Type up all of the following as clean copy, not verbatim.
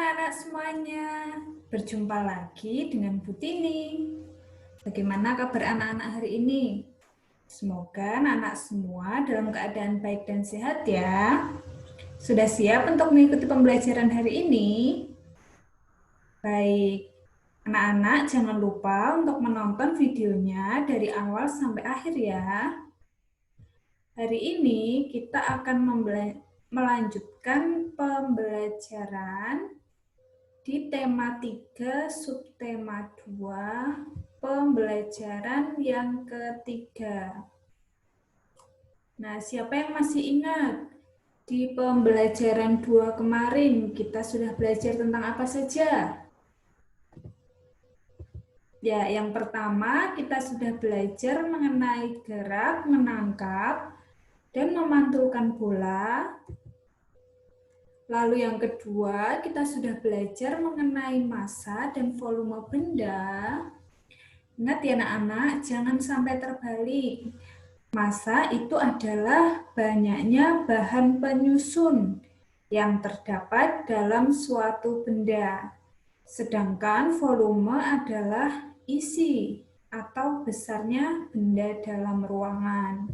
anak-anak semuanya, berjumpa lagi dengan Bu Tini. Bagaimana kabar anak-anak hari ini? Semoga anak-anak semua dalam keadaan baik dan sehat ya. Sudah siap untuk mengikuti pembelajaran hari ini? Baik, anak-anak jangan lupa untuk menonton videonya dari awal sampai akhir ya. Hari ini kita akan melanjutkan pembelajaran di tema 3, subtema 2, pembelajaran yang ketiga. Nah, siapa yang masih ingat? Di pembelajaran 2 kemarin, kita sudah belajar tentang apa saja? Ya, yang pertama kita sudah belajar mengenai gerak, menangkap, dan memantulkan bola. Lalu yang kedua, kita sudah belajar mengenai massa dan volume benda. Ingat ya anak-anak, jangan sampai terbalik. Massa itu adalah banyaknya bahan penyusun yang terdapat dalam suatu benda. Sedangkan volume adalah isi atau besarnya benda dalam ruangan.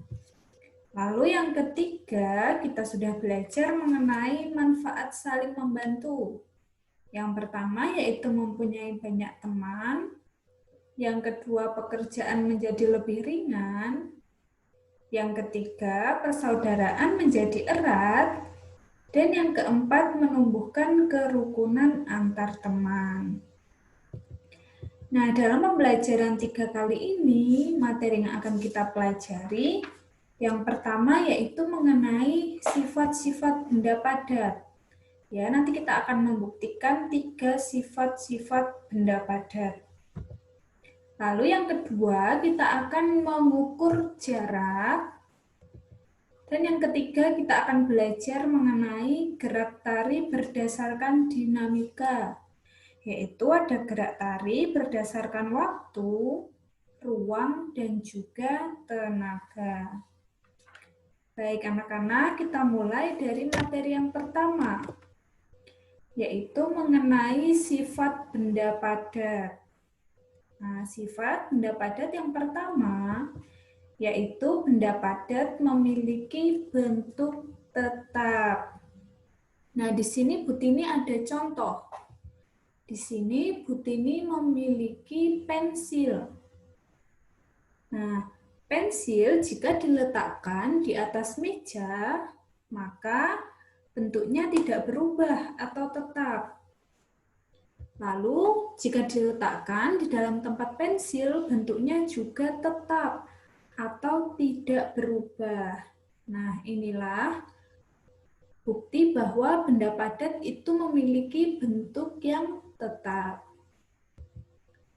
Lalu yang ketiga, kita sudah belajar mengenai manfaat saling membantu. Yang pertama yaitu mempunyai banyak teman. Yang kedua, pekerjaan menjadi lebih ringan. Yang ketiga, persaudaraan menjadi erat. Dan yang keempat, menumbuhkan kerukunan antar teman. Nah, dalam pembelajaran 3 kali ini, materi yang akan kita pelajari yang pertama yaitu mengenai sifat-sifat benda padat. Ya, nanti kita akan membuktikan 3 sifat-sifat benda padat. Lalu yang kedua, kita akan mengukur jarak. Dan yang ketiga, kita akan belajar mengenai gerak tari berdasarkan dinamika. Yaitu ada gerak tari berdasarkan waktu, ruang, dan juga tenaga. Baik anak-anak, kita mulai dari materi yang pertama, yaitu mengenai sifat benda padat. Nah, sifat benda padat yang pertama, yaitu benda padat memiliki bentuk tetap. Nah, di sini Bu Tini ada contoh. Di sini Bu Tini memiliki pensil. Nah, pensil jika diletakkan di atas meja, maka bentuknya tidak berubah atau tetap. Lalu, jika diletakkan di dalam tempat pensil, bentuknya juga tetap atau tidak berubah. Nah, inilah bukti bahwa benda padat itu memiliki bentuk yang tetap.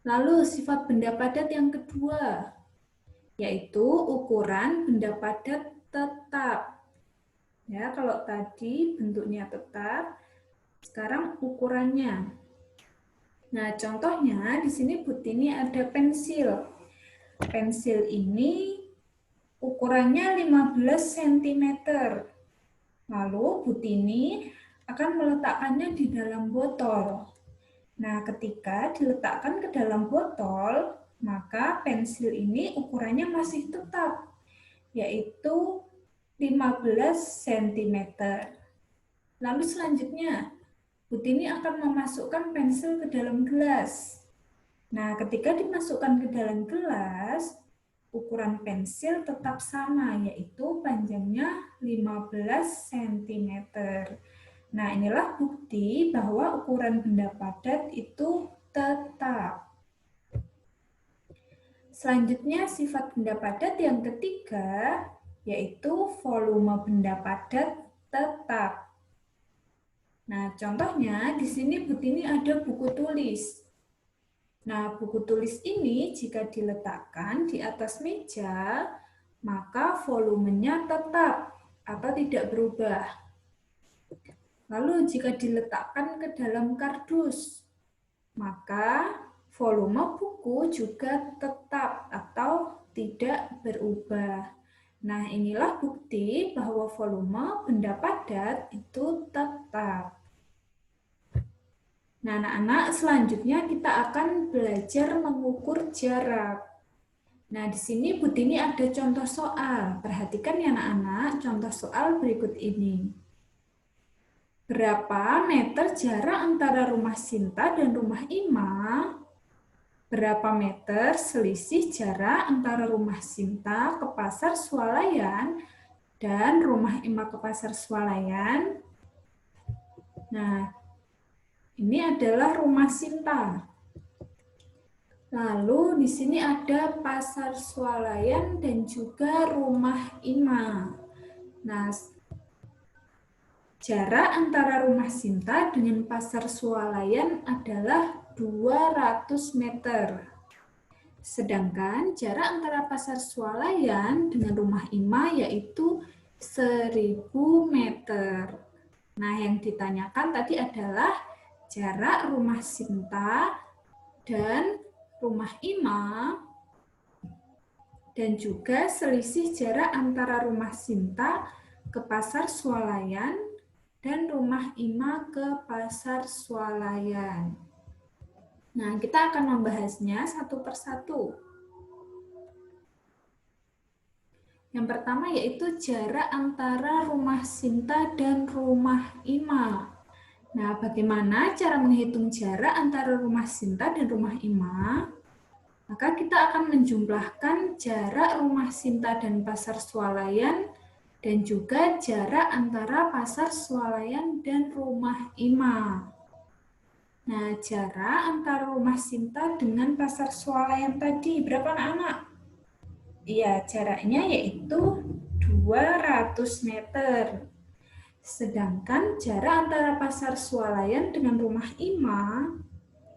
Lalu, sifat benda padat yang kedua, yaitu ukuran benda padat tetap. Ya, kalau tadi bentuknya tetap, sekarang ukurannya. Nah, contohnya di sini Bu Tini ada pensil. Pensil ini ukurannya 15 cm. Lalu Bu Tini akan meletakkannya di dalam botol. Nah, ketika diletakkan ke dalam botol, maka pensil ini ukurannya masih tetap, yaitu 15 cm. Lalu selanjutnya, Bu Tini akan memasukkan pensil ke dalam gelas. Nah, ketika dimasukkan ke dalam gelas, ukuran pensil tetap sama, yaitu panjangnya 15 cm. Nah, inilah bukti bahwa ukuran benda padat itu tetap. Selanjutnya, sifat benda padat yang ketiga, yaitu volume benda padat tetap. Nah, contohnya di sini Bu Tini ada buku tulis. Nah, buku tulis ini jika diletakkan di atas meja, maka volumenya tetap atau tidak berubah. Lalu jika diletakkan ke dalam kardus, maka volume buku juga tetap atau tidak berubah. Nah, inilah bukti bahwa volume benda padat itu tetap. Nah, anak-anak, selanjutnya kita akan belajar mengukur jarak. Nah, di sini Bu Tini ada contoh soal. Perhatikan ya anak-anak, contoh soal berikut ini. Berapa meter jarak antara rumah Sinta dan rumah Ima? Berapa meter selisih jarak antara rumah Sinta ke Pasar Swalayan dan rumah Ima ke Pasar Swalayan? Nah, ini adalah rumah Sinta. Lalu di sini ada Pasar Swalayan dan juga rumah Ima. Nah, jarak antara rumah Sinta dengan Pasar Swalayan adalah 200 meter. Sedangkan jarak antara Pasar Swalayan dengan rumah Ima yaitu 1000 meter. Nah, yang ditanyakan tadi adalah jarak rumah Sinta dan rumah Ima dan juga selisih jarak antara rumah Sinta ke Pasar Swalayan dan rumah Ima ke Pasar Swalayan. Nah, kita akan membahasnya satu persatu. Yang pertama yaitu jarak antara rumah Sinta dan rumah Ima. Nah, bagaimana cara menghitung jarak antara rumah Sinta dan rumah Ima? Maka kita akan menjumlahkan jarak rumah Sinta dan Pasar Swalayan dan juga jarak antara Pasar Swalayan dan rumah Ima. Nah, jarak antara rumah Sinta dengan Pasar Swalayan tadi berapa anak-anak? Iya, jaraknya yaitu 200 meter. Sedangkan jarak antara Pasar Swalayan dengan rumah Ima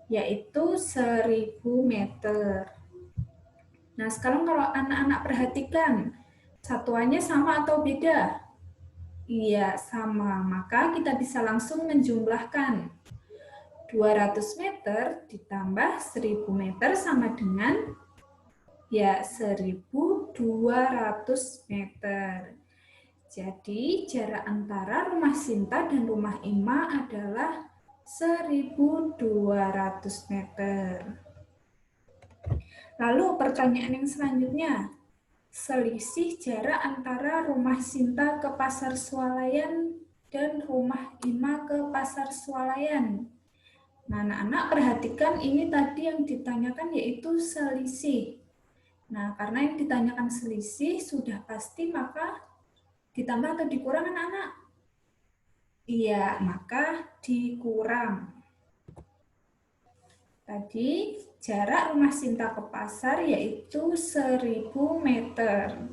yaitu 1000 meter. Nah, sekarang kalau anak-anak perhatikan, satuannya sama atau beda? Iya, sama. Maka kita bisa langsung menjumlahkan. 200 meter ditambah 1000 meter sama dengan ya 1200 meter. Jadi, jarak antara rumah Sinta dan rumah Ima adalah 1200 meter. Lalu pertanyaan yang selanjutnya, selisih jarak antara rumah Sinta ke Pasar Swalayan dan rumah Ima ke Pasar Swalayan. Nah, anak-anak perhatikan ini tadi yang ditanyakan yaitu selisih. Nah, karena yang ditanyakan selisih sudah pasti maka ditambah atau dikurang anak-anak? Iya, maka dikurang. Tadi jarak rumah Sinta ke pasar yaitu 1000 meter.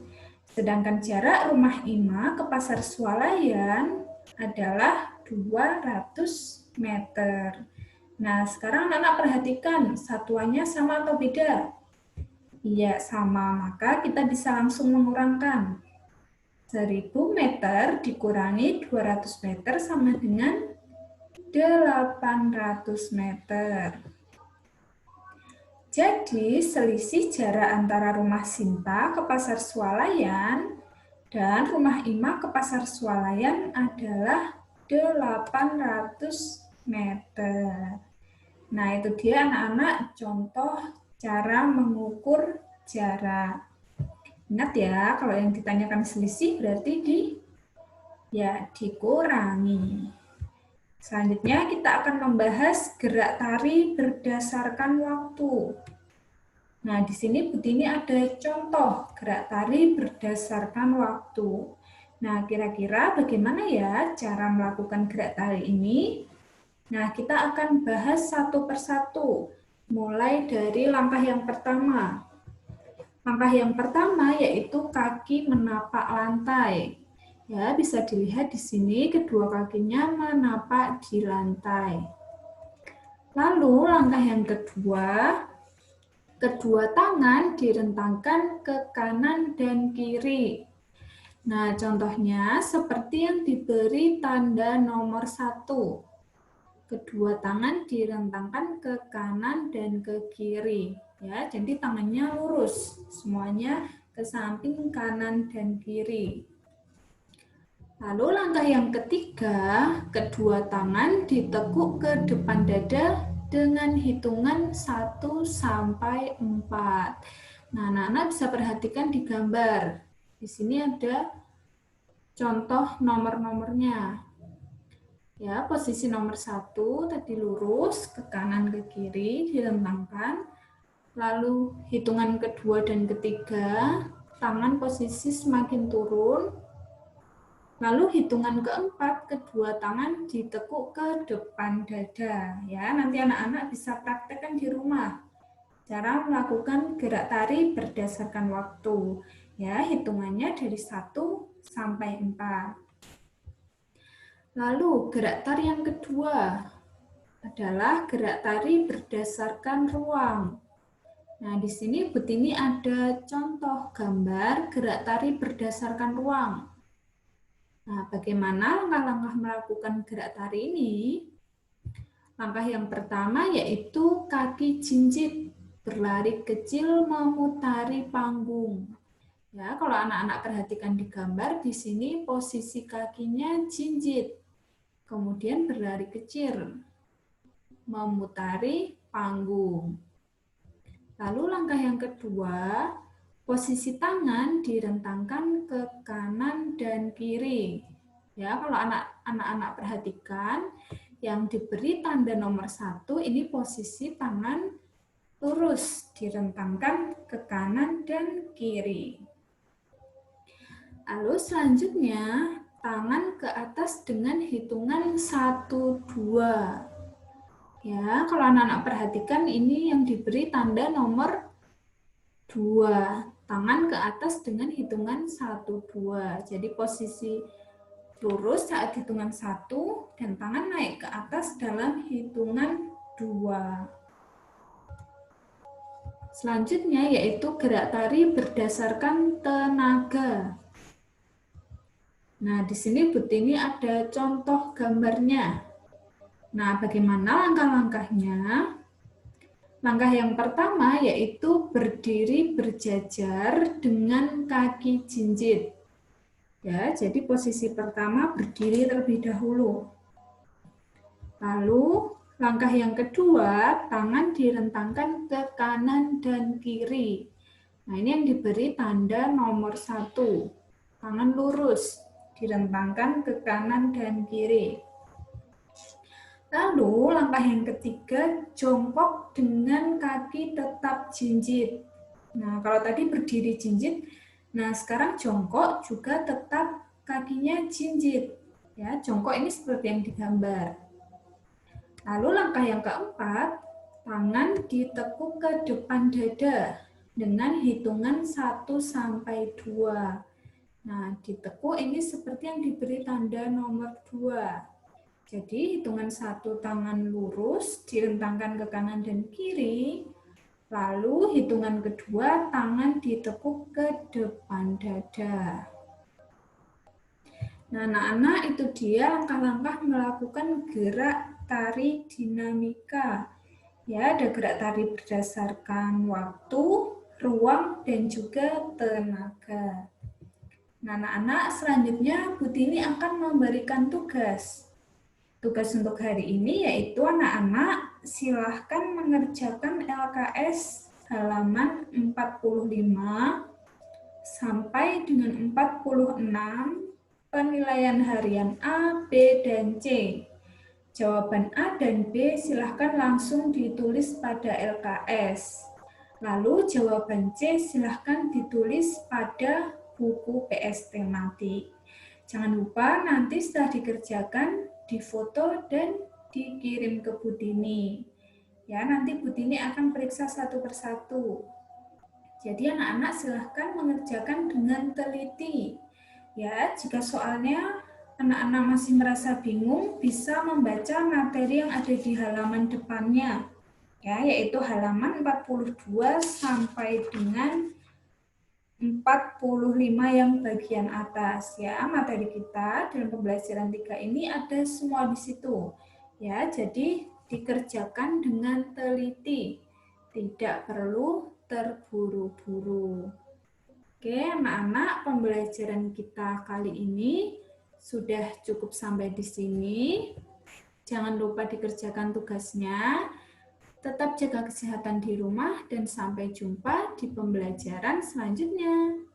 Sedangkan jarak rumah Ima ke Pasar Swalayan adalah 200 meter. Nah, sekarang anak perhatikan satuannya sama atau beda? Iya, sama. Maka kita bisa langsung mengurangkan. 1000 meter dikurangi 200 meter sama dengan 800 meter. Jadi, selisih jarak antara rumah Sinta ke Pasar Swalayan dan rumah Ima ke Pasar Swalayan adalah 800 meter. Nah, itu dia anak-anak contoh cara mengukur jarak. Ingat ya, kalau yang ditanyakan selisih berarti dikurangi. Selanjutnya kita akan membahas gerak tari berdasarkan waktu. Nah, di sini Bu Tini ada contoh gerak tari berdasarkan waktu. Nah, kira-kira bagaimana ya cara melakukan gerak tari ini? Nah, kita akan bahas satu persatu, mulai dari langkah yang pertama. Langkah yang pertama yaitu kaki menapak lantai. Ya, bisa dilihat di sini kedua kakinya menapak di lantai. Lalu langkah yang kedua, kedua tangan direntangkan ke kanan dan kiri. Nah, contohnya seperti yang diberi tanda nomor 1. Kedua tangan direntangkan ke kanan dan ke kiri. Ya, jadi tangannya lurus, semuanya ke samping kanan dan kiri. Lalu langkah yang ketiga, kedua tangan ditekuk ke depan dada dengan hitungan 1 sampai 4. Nah, anak-anak bisa perhatikan di gambar. Di sini ada contoh nomor-nomornya. Ya, posisi nomor 1 tadi lurus, ke kanan ke kiri, direntangkan. Lalu hitungan kedua dan ketiga, tangan posisi semakin turun. Lalu hitungan keempat, kedua tangan ditekuk ke depan dada. Ya, nanti anak-anak bisa praktekkan di rumah. Cara melakukan gerak tari berdasarkan waktu. Ya, hitungannya dari 1 sampai 4. Lalu gerak tari yang kedua adalah gerak tari berdasarkan ruang. Nah, di sini Butini ada contoh gambar gerak tari berdasarkan ruang. Nah, bagaimana langkah-langkah melakukan gerak tari ini? Langkah yang pertama yaitu kaki jinjit, berlari kecil memutari panggung. Ya, kalau anak-anak perhatikan di gambar, di sini posisi kakinya jinjit, kemudian berlari kecil, memutari panggung. Lalu langkah yang kedua, posisi tangan direntangkan ke kanan dan kiri. Ya, kalau anak-anak perhatikan, yang diberi tanda nomor 1 ini posisi tangan lurus, direntangkan ke kanan dan kiri. Lalu selanjutnya, tangan ke atas dengan hitungan 1, 2. Ya, kalau anak-anak perhatikan ini yang diberi tanda nomor 2, tangan ke atas dengan hitungan 1, 2. Jadi posisi lurus saat hitungan 1 dan tangan naik ke atas dalam hitungan 2. Selanjutnya yaitu gerak tari berdasarkan tenaga. Nah, di sini Butini ada contoh gambarnya. Nah, bagaimana langkah-langkahnya? Langkah yang pertama yaitu berdiri berjajar dengan kaki jinjit. Ya, jadi posisi pertama berdiri terlebih dahulu. Lalu langkah yang kedua, tangan direntangkan ke kanan dan kiri. Nah, ini yang diberi tanda nomor 1. Tangan lurus, direntangkan ke kanan dan kiri. Lalu langkah yang ketiga, jongkok dengan kaki tetap jinjit. Nah, kalau tadi berdiri jinjit, nah sekarang jongkok juga tetap kakinya jinjit. Ya, jongkok ini seperti yang digambar. Lalu langkah yang keempat, tangan ditekuk ke depan dada dengan hitungan 1 sampai 2. Nah, ditekuk ini seperti yang diberi tanda nomor 2. Jadi hitungan 1 tangan lurus, direntangkan ke kanan dan kiri. Lalu hitungan kedua tangan ditekuk ke depan dada. Nah, anak-anak itu dia langkah-langkah melakukan gerak tari dinamika. Ya, ada gerak tari berdasarkan waktu, ruang, dan juga tenaga. Nah, anak-anak selanjutnya Butini akan memberikan tugas. Tugas untuk hari ini yaitu anak-anak silahkan mengerjakan LKS halaman 45 sampai dengan 46 penilaian harian A, B, dan C. Jawaban A dan B silahkan langsung ditulis pada LKS. Lalu jawaban C silahkan ditulis pada buku PS tematik. Jangan lupa nanti setelah dikerjakan, difoto dan dikirim ke Butini. Ya, nanti Butini akan periksa satu persatu. Jadi anak-anak silahkan mengerjakan dengan teliti. Ya, jika soalnya anak-anak masih merasa bingung, bisa membaca materi yang ada di halaman depannya. Ya, yaitu halaman 42 sampai dengan 45 yang bagian atas ya. Materi kita dalam pembelajaran 3 ini ada semua di situ. Ya, jadi dikerjakan dengan teliti. Tidak perlu terburu-buru. Oke, anak-anak, pembelajaran kita kali ini sudah cukup sampai di sini. Jangan lupa dikerjakan tugasnya. Tetap jaga kesehatan di rumah dan sampai jumpa di pembelajaran selanjutnya.